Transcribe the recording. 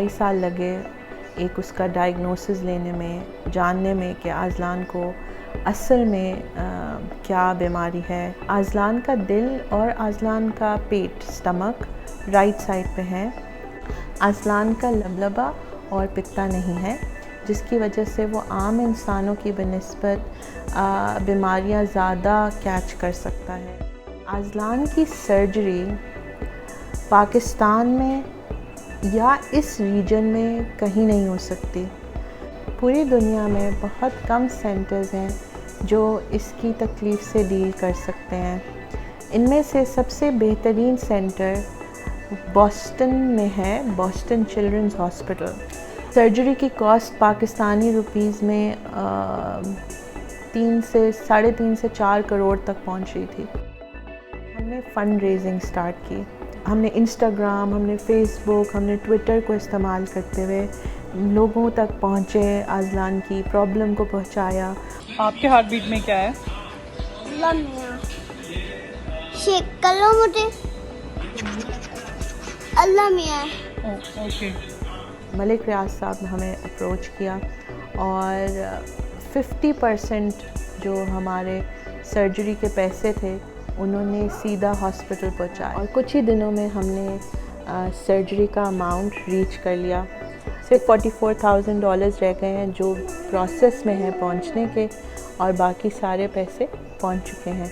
साल लगे एक उसका डायग्नोसिस लेने में, जानने में कि आज़लान को असल में क्या बीमारी है। आज़लान का दिल और आज़लान का पेट, स्टमक राइट साइड पे है। आज़लान का लबलबा और पित्ता नहीं है, जिसकी वजह से वो आम इंसानों की बनिस्बत बीमारियां ज़्यादा कैच कर सकता है। आज़लान की सर्जरी पाकिस्तान में या इस रीजन में कहीं नहीं हो सकती। पूरी दुनिया में बहुत कम सेंटर्स हैं जो इसकी तकलीफ़ से डील कर सकते हैं। इनमें से सबसे बेहतरीन सेंटर बॉस्टन में है, बॉस्टन चिल्ड्रंस हॉस्पिटल। सर्जरी की कॉस्ट पाकिस्तानी रुपीज़ में 3 से साढ़े 3 से 4 करोड़ तक पहुंच रही थी। हमने फ़ंड रेजिंग स्टार्ट की। हमने इंस्टाग्राम, हमने फ़ेसबुक, हमने ट्विटर को इस्तेमाल करते हुए लोगों तक पहुँचे, आज़लान की प्रॉब्लम को पहुँचाया। आपके हार्ट बीट में क्या है? अल्लाह मियाँ शेक कर लो मुझे। अल्लाह मियाँ। ओके। मलिक रियाज साहब ने हमें अप्रोच किया और 50% जो हमारे सर्जरी के पैसे थे उन्होंने सीधा हॉस्पिटल पहुंचाया और कुछ ही दिनों में हमने सर्जरी का अमाउंट रीच कर लिया। सिर्फ $44,000 रह गए हैं जो प्रोसेस में हैं पहुंचने के, और बाकी सारे पैसे पहुंच चुके हैं।